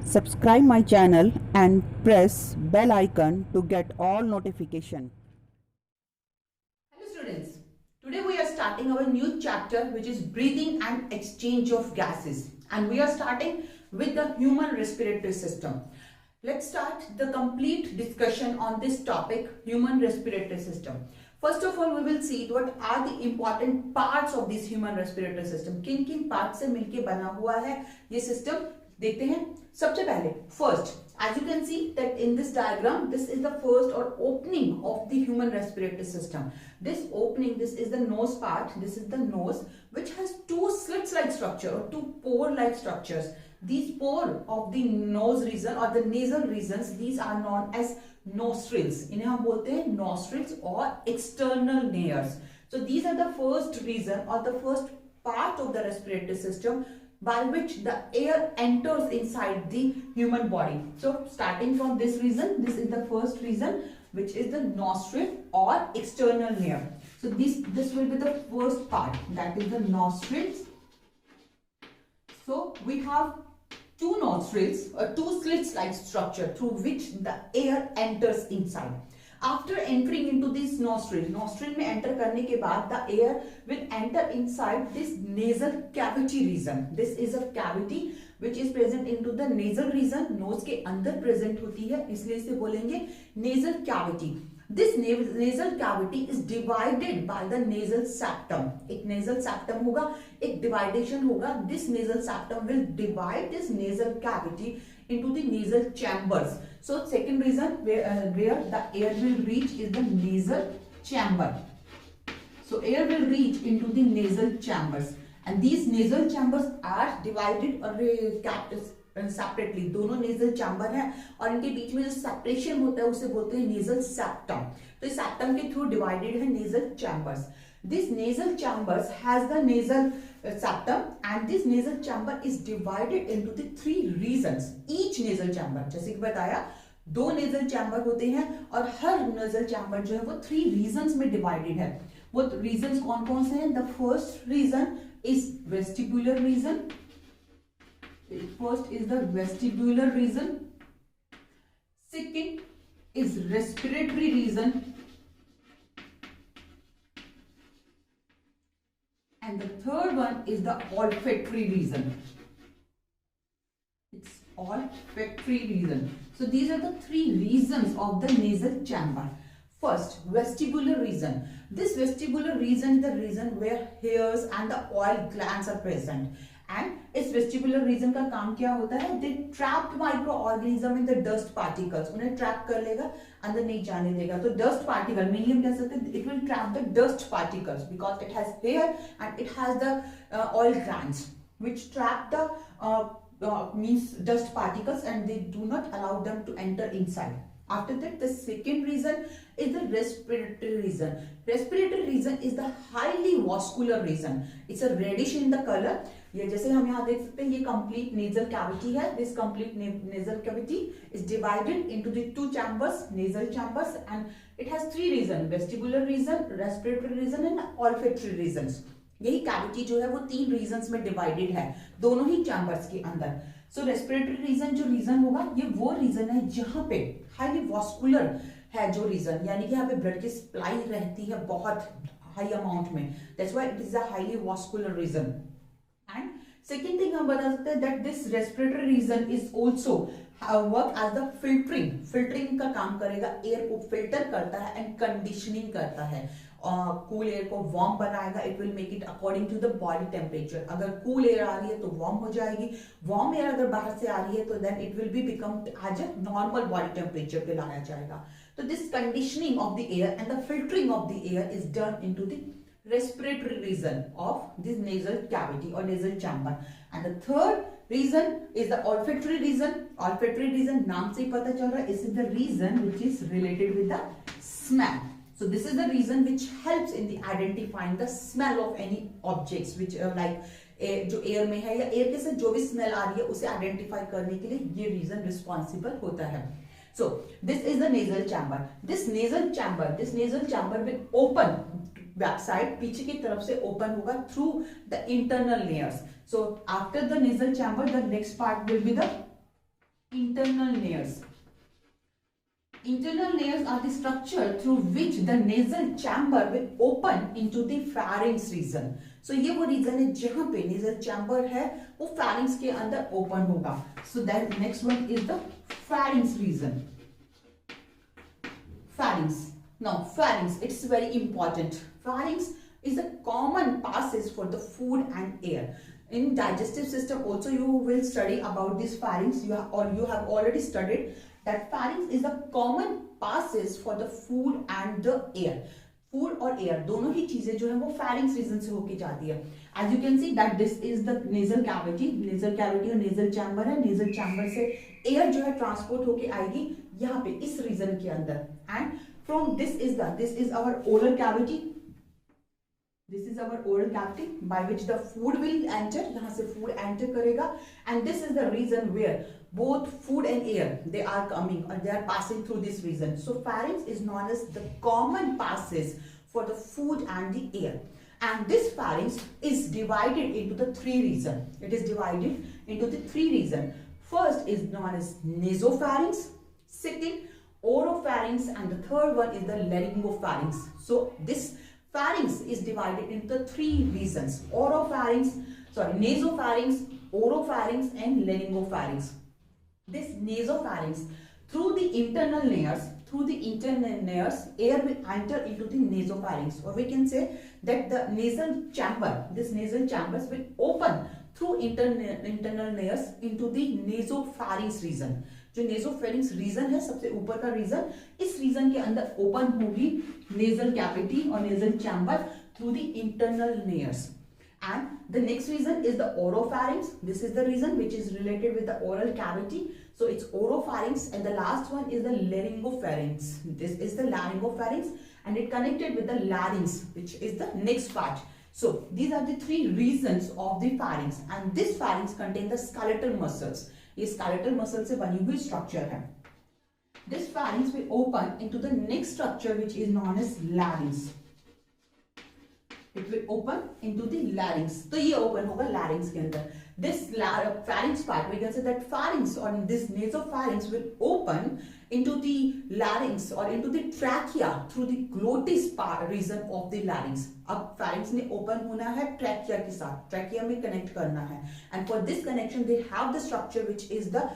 Subscribe my channel and press bell icon to get all notification. Hello students, today we are starting our new chapter which is breathing and exchange of gases, and we are starting with the human respiratory system. Let's start the complete discussion on this topic, human respiratory system. First of all, we will see what are the important parts of this human respiratory system. किन किन parts से मिलके बना हुआ है ये system देखते हैं. सबसे पहले first, as you can see that in this diagram, this is the first or opening of the human respiratory system. This opening, this is the nose part, this is the nose which has two slits like structure or two pore like structures. These pore of the nose region or the nasal regions, these are known as nostrils. इन्हें हम बोलते हैं nostrils or external nares. So these are the first reason or the first part of the respiratory system by which the air enters inside the human body. So starting from this region, this is the first region which is the nostril or external nare. So this will be the first part, that is the nostrils. So we have two nostrils or two slits like structure through which the air enters inside. After entering into this nostril में enter करने के बाद the air will enter inside this nasal cavity region. This is a cavity which is present into the nasal region. nose के अंदर present होती है, इसलिए इसे बोलेंगे nasal cavity. This nasal cavity is divided by the nasal septum. एक nasal septum होगा, एक dividation होगा. This nasal septum will divide this nasal cavity into the nasal chambers. So second reason where the air will reach is the nasal chamber. So air will reach into the nasal chambers, and these nasal chambers are divided or kept separately. दोनों nasal chamber हैं और इनके बीच में जो separation होता है उसे बोलते हैं nasal septum. तो इस septum के through divided है nasal chambers. This nasal chambers has the nasal septum, and this nasal chamber is divided into the three regions. Each nasal chamber, जैसे कि बताया, दो nasal chamber होते हैं और हर nasal chamber जो है वो three regions में divided है. वो regions कौन कौन से हैं? The first region is vestibular region. First is the vestibular region. Second is respiratory region. And the third one is the olfactory region. It's olfactory region. So these are the three regions of the nasal chamber. First, vestibular region. This vestibular region is the region where hairs and the oil glands are present. And इस vestibular region का काम क्या होता है? They trapped microorganism in the dust particles. उन्हें trap कर लेगा, अंदर नहीं जाने देगा. तो dust particle, mainly हम कह सकते हैं, it will trap the dust particles because it has hair and it has the oil glands which trap the means dust particles, and they do not allow them to enter inside. After that, the second reason is the respiratory region. Respiratory region is the highly vascular region. It's a reddish in the color. ये जैसे हम यहाँ देख सकते हैं, ये complete nasal cavity है. This complete nasal cavity is divided into the two chambers, nasal chambers, and it has three regions: vestibular region, respiratory region, and olfactory regions. यही cavity जो है वो तीन regions में divided है, दोनों ही chambers के अंदर. सो रेस्पिरेटरी रीजन जो रीजन होगा, ये वो रीजन है जहां पे हाईली वॉस्कुलर है जो रीजन, यानी कि यहाँ पे ब्लड की सप्लाई रहती है बहुत हाई अमाउंट में. That's why it is a highly vascular region. And second thing हम बता सकते हैं that this respiratory region is also work as the filtering का काम करेगा. एयर को फिल्टर करता है एंड कंडीशनिंग करता है. कूल एयर को वार्म बनाएगा. It will make it according to the body temperature. अगर कूल एयर आ रही है तो वार्म हो जाएगी. वार्म एयर अगर बाहर से आ रही है तो then it will be become as a normal body temperature पे लाया जाएगा. तो this conditioning of the air and the filtering of the air is done into the respiratory region of this nasal cavity or nasal chamber. And the third region is the olfactory region. Olfactory region नाम से ही पता चल रहा है, this is the region which is related with the smell. So this is the region which helps in the identifying the smell of any objects which like जो air में है या एयर के साथ जो भी स्मेल आ रही है उसे आइडेंटिफाई करने के लिए ये रीजन रिस्पॉन्सिबल होता है. So this is the nasal chamber. This nasal chamber will open back side पीछे की तरफ से ओपन होगा through the internal layers. So after the nasal chamber the next part will be the internal nares. Internal nares are the structure through which the nasal chamber will open into the pharynx region. So ये वो reason है जहां पे nasal chamber है वो pharynx के अंदर open होगा. So then next one is the pharynx region. Pharynx. Now pharynx, it's very important. Pharynx is a common passage for the food and air. In digestive system also you will study about this pharynx. You have already studied that pharynx is a common passage for the food and the air. Food और air दोनों ही चीजें जो है वो pharynx region से होके जाती है. As you can see that this is the nasal cavity. Nasal cavity और nasal chamber है. Nasal chamber से air जो है transport होके आएगी यहाँ पे इस region के अंदर. And from this is our oral cavity. This is our oral cavity by which the food will enter. यहाँ से food enter करेगा. And this is the region where both food and air they are coming or they are passing through this region. So pharynx is known as the common passage for the food and the air. And this pharynx is divided into the three regions. It is divided into the three regions. First is known as nasopharynx. Second, oropharynx, and the third one is the laryngopharynx. So this pharynx is divided into three regions: nasopharynx, oropharynx, and laryngopharynx. This nasopharynx, through the internal nares, air will enter into the nasopharynx, or we can say that the nasal chamber, this nasal chambers will open through internal nares into the nasopharynx region. जो nasopharynx region है सबसे ऊपर का region, इस region के अंदर open होगी nasal cavity और nasal chamber through the internal nares. And the next region is the oropharynx. This is the region which is related with the oral cavity. So it's oropharynx, and the last one is the laryngopharynx. This is the laryngopharynx, and it connected with the larynx, which is the next part. So these are the three regions of the pharynx, and this pharynx contains the skeletal muscles. ये skeletal muscle से बनी हुई structure है. This pharynx will open into the next structure which is known as larynx. It will open into the larynx. तो ये open होगा larynx के अंदर. This pharynx part, we can say that pharynx or this nasopharynx will open into the larynx or into the trachea through the glottis part region of the larynx. अब pharynx में open होना है trachea के साथ, trachea में connect करना है. And for this connection, they have the structure which is the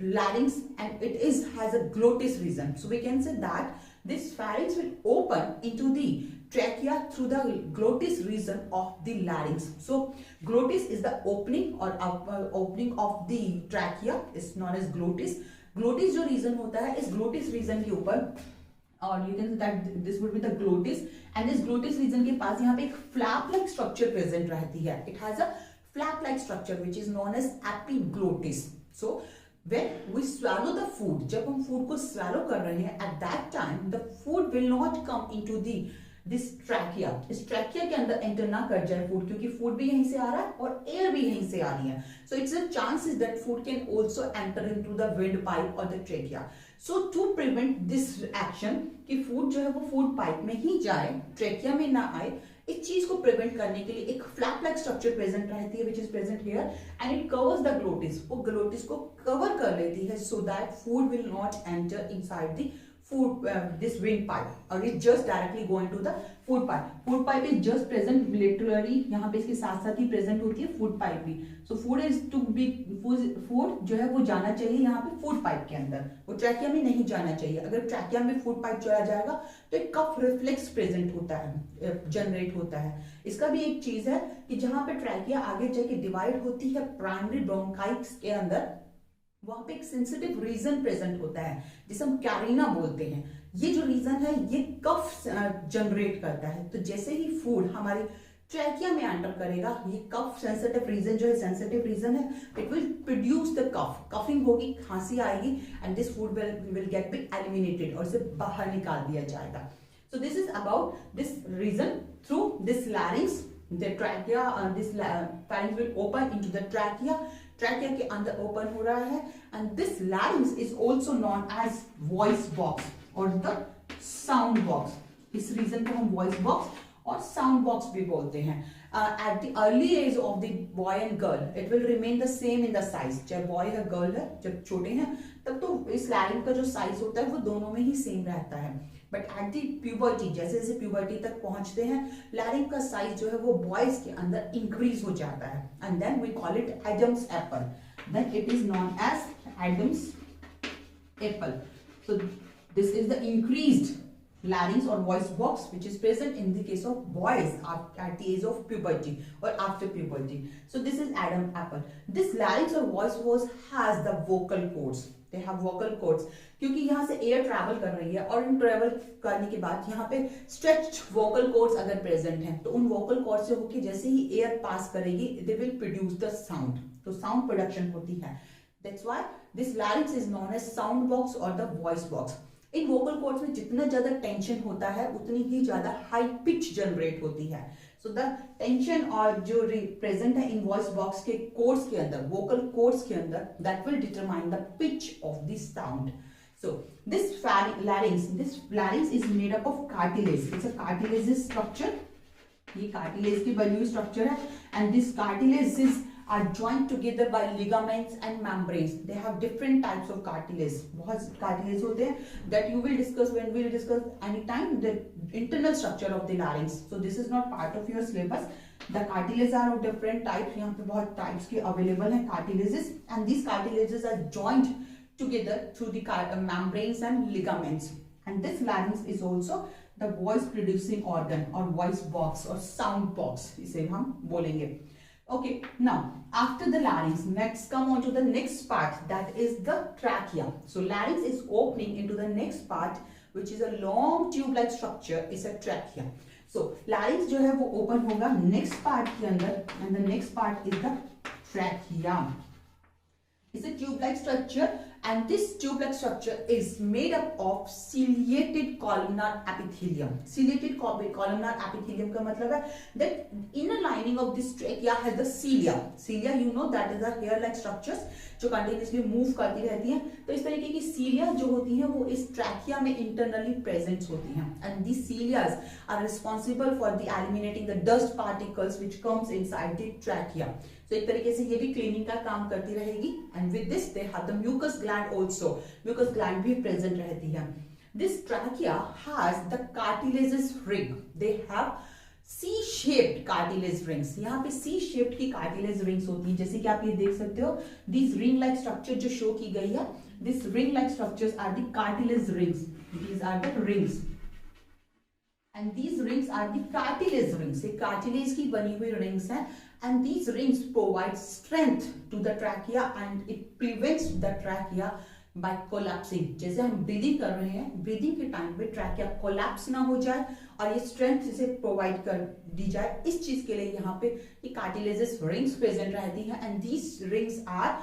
larynx, and it has a glottis region. So we can say that this pharynx will open into the trachea through the glottis region of the larynx. So glottis is the opening or opening of the trachea is known as glottis. Glottis जो region होता है इस glottis region के ऊपर, और you can say that this would be the glottis, and this glottis region के पास यहाँ पे एक flap like structure present रहती है. It has a flap like structure which is known as epiglottis. So when we swallow the food, जब हम food को swallow कर रहे हैं, at that time the food will not come into this trachea. इस trachea के अंदर enter ना कर जाए food, क्योंकि food भी यहीं से आ रहा है और air भी यहीं से आ रही है. So it's a chances that food can also enter into the windpipe or the trachea. So to prevent this action कि food जो है वो food pipe में ही जाए, trachea में ना आए, इस चीज को प्रिवेंट करने के लिए एक फ्लैप लाइक स्ट्रक्चर प्रेजेंट रहती है which is present here, and it covers the glottis. वो glottis को कवर कर लेती है so that food will not enter inside the food this windpipe, or it just directly go into the food pipe. Food pipe is just present literally, यहाँ पे इसके साथ साथ ही present होती है food pipe भी. So food is to be food जो है वो जाना चाहिए यहाँ पे food pipe के अंदर, वो trachea में नहीं जाना चाहिए. अगर trachea में food pipe चला जाएगा तो एक कफ रिफ्लेक्स प्रेजेंट होता है, जनरेट होता है. इसका भी एक चीज है कि जहां पे ट्रैकिया आगे जाके डिवाइड होती है प्राइमरी ब्रोंकाइट्स के अंदर, वहां पे एक सेंसिटिव रीजन प्रेजेंट होता है जिसे हम कैरिना बोलते हैं. ये जो रीजन है ये कफ जनरेट करता है. तो जैसे ही फूड हमारी ट्रैकिया में एंटर करेगा, ये कफ सेंसिटिव रीजन जो है, सेंसिटिव रीजन है, it will produce the cough. Coughing होगी, खांसी आएगी, and this food will get be eliminated और इसे बाहर निकाल दिया जाएगा. So this is about this reason. Through this larynx, the trachea, this pharynx will open into the trachea. Trachea के अंदर open हो रहा है, and this larynx is also known as voice box or the sound box. इस reason को हम voice box और sound box भी बोलते हैं. at the early age of the boy and girl it will remain the same in the size, चाहे boy है girl है, जब छोटे हैं तब तो इस larynx का जो size होता है वो दोनों में ही same रहता है, but at the puberty जैसे जैसे puberty तक पहुंचते हैं larynx का size जो है वो boys के अंदर increase हो जाता है, and then we call it Adam's apple, then it is known as Adam's apple. So this is the increased larynx or voice box which is present in the case of boys at the age of puberty or after puberty. So this is Adam apple. This larynx or voice box has the vocal cords. They have vocal cords क्योंकि यहाँ से air travel कर रही है और इन travel करने के बाद यहाँ पे stretched vocal cords अगर present हैं तो उन vocal cords से होके जैसे ही air pass करेगी they will produce the sound. तो sound production होती है. That's why this larynx is known as sound box or the voice box. In vocal cords में जितना ज्यादा टेंशन होता है उतनी ही ज्यादा हाई पिच जनरेट होती है. सो द टेंशन और जो प्रेजेंट है इन वॉइस बॉक्स के कोर्ड्स के अंदर, वोकल कोर्ड्स के अंदर, that will determine the pitch of the sound. So this larynx is made up of cartilage. It's a cartilaginous structure. ये cartilage की बनी हुई structure है, and this cartilages are joined together by ligaments and membranes. They have different types of cartilage. बहुत cartilage होते हैं that you will discuss when we will discuss anytime the internal structure of the larynx. So this is not part of your syllabus. The cartilages are of different types. यहाँ पे बहुत types के available हैं cartilages, and these cartilages are joined together through the membranes and ligaments. And this larynx is also the voice producing organ or voice box or sound box. इसे हम बोलेंगे. Okay, now after the larynx, let's come on to the next part, that is the trachea. So larynx is opening into the next part, which is a long tube-like structure, is a trachea. So larynx जो है वो open होगा next part के अंदर, and the next part is the trachea. It's a tube-like structure, and this tube-like structure is made up of ciliated columnar epithelium. Ciliated columnar epithelium का मतलब है that inner lining of this trachea has the cilia. Cilia, you know, that is the hair-like structures जो continuously move करती रहती हैं. तो इस तरीके की cilia जो होती हैं वो इस trachea में internally present होती हैं, and these cilia are responsible for the eliminating the dust particles which comes inside the trachea. So एक तरीके से ये भी क्लीनिंग का काम करती रहेगी, and with this they have the mucus gland also. Mucus gland भी present रहती है. This trachea has the cartilaginous ring. They have C-shaped cartilage rings. यहाँ पे C-shaped की cartilage rings होती हैं, जैसे कि आप ये देख सकते हो. These ring-like structure जो show की गई है, these ring-like structures are the cartilage rings. These are the rings. And these rings are the cartilage rings. ये cartilage की बनी हुई rings हैं, and these rings provide strength to the trachea and it prevents the trachea by collapsing. जैसे हम breathing कर रहे हैं, breathing के time पे trachea collapse ना हो जाए और ये strength इसे provide कर दी जाए, इस चीज के लिए यहाँ पे ये cartilaginous rings present रहती हैं, and these rings are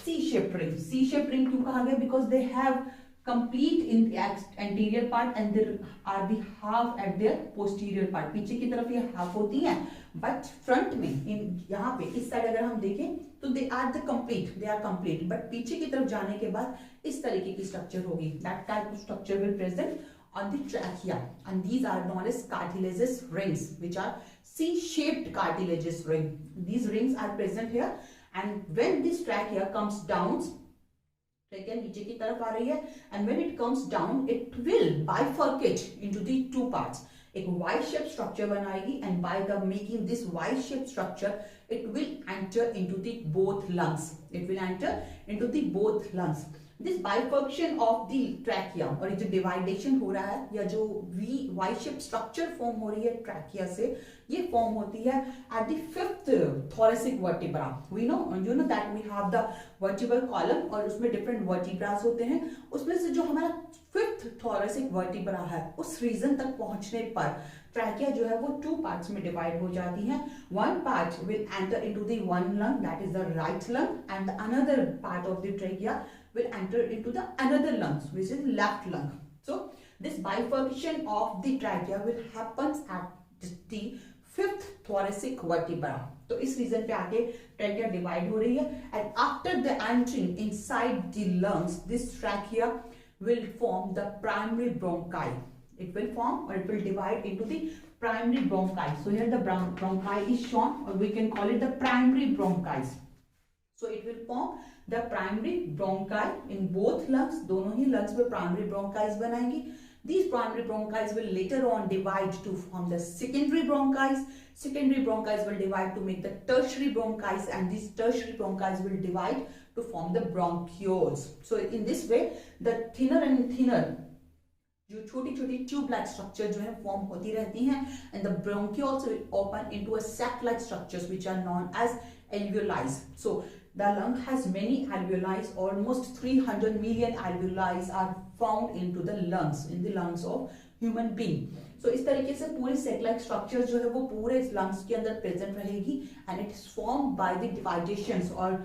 C-shaped rings. C-shaped ring क्यों कहा गया? Because they have complete in the anterior part and there are the half at their posterior part. पीछे की तरफ ये half होती हैं, but front में इन यहाँ पे इस साइड अगर हम देखें तो they are complete, but पीछे की तरफ जाने के बाद इस तरीके की structure होगी. That type of structure will present on the trachea, and these are known as cartilaginous rings, which are C-shaped cartilaginous ring. These rings are present here, and when this trachea comes down, trachea नीचे की तरफ आ रही है, and when it comes down it will bifurcate into the two parts. एक Y shaped structure बनाएगी, and by the making this Y shaped structure it will enter into the both lungs. This bifurcation of the trachea और ये जो dividation हो रहा है या जो Y shaped structure form हो रही है trachea से, ये form होती है at the fifth thoracic vertebra. You know that we have the vertebral column और उसमें different vertebrae होते हैं. उसमें से जो हमारा fifth thoracic vertebra है उस region तक पहुंचने पर trachea जो है वो two parts में divide हो जाती है. One part will enter into the one lung, that is the right lung, and the another part of the trachea will enter into the another lungs, which is left lung. So this bifurcation of the trachea will happen at the fifth thoracic vertebra. तो इस reason पे आके trachea divide हो रही है, and after the entering inside the lungs, this trachea will form the primary bronchi. it will form or it will divide into the primary bronchi. So here the bronchi is shown, or we can call it the primary bronchi. So it will form the primary bronchi in both lungs. दोनों ही lungs में primary bronchi बनाएंगी. These primary bronchi will later on divide to form the secondary bronchi. Secondary bronchi will divide to make the tertiary bronchi, and these tertiary bronchi will divide to form the bronchioles. So in this way, the thinner and thinner जो छोटी छोटी tube like structure जो है form होती रहती हैं, and the bronchioles will open into a sac like structures which are known as alveoli. So the lung has many alveoli. Almost 300 million alveoli are found into the lungs, in the lungs of human being. So इस तरीके से पूरी sac like structure जो है वो पूरे lungs के अंदर present रहेगी, and it is formed by the divisions or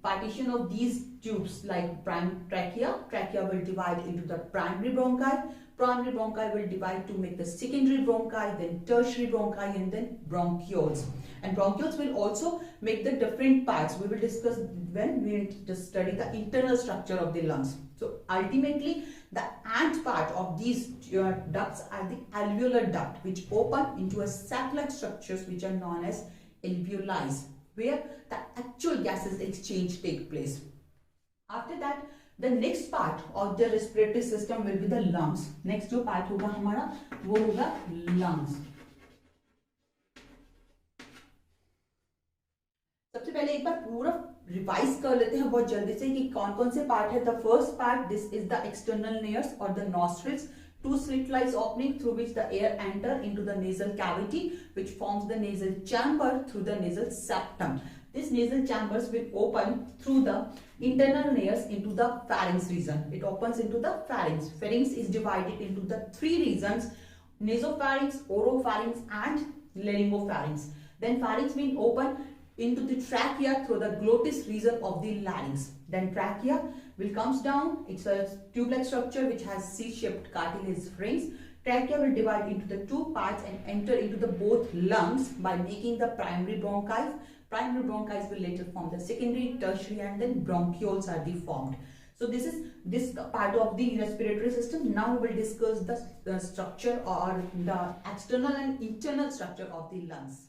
partition of these tubes like trachea. Trachea will divide into the primary bronchi. Primary bronchi will divide to make the secondary bronchi, then tertiary bronchi, and then bronchioles. And bronchioles will also make the different parts. We will discuss when we just study the internal structure of the lungs. So ultimately, the ant part of these ducts are the alveolar duct, which open into a sac-like structures which are known as alveoli, where the actual gases exchange take place. After that, the next part of the respiratory system will be the lungs. Next जो part होगा हमारा वो होगा lungs. सबसे पहले एक बार पूरा revise कर लेते हैं बहुत जल्दी से कि कौन कौन से पार्ट है. The first part, this is the external nares और the nostrils, two slit-like opening through which the air enter into the nasal cavity, which forms the nasal chamber through the nasal septum. These nasal chambers will open through the internal nares into the pharynx region. It opens into the pharynx. Pharynx is divided into the three regions: nasopharynx, oropharynx, and laryngopharynx. Then pharynx will open into the trachea through the glottis region of the larynx. Then trachea will comes down. It's a tube-like structure which has C-shaped cartilage rings. Trachea will divide into the two parts and enter into the both lungs by making the primary bronchi. Primary bronchi will later form the secondary, tertiary, and then bronchioles are formed. So this is this part of the respiratory system. Now we will discuss the structure or the external and internal structure of the lungs.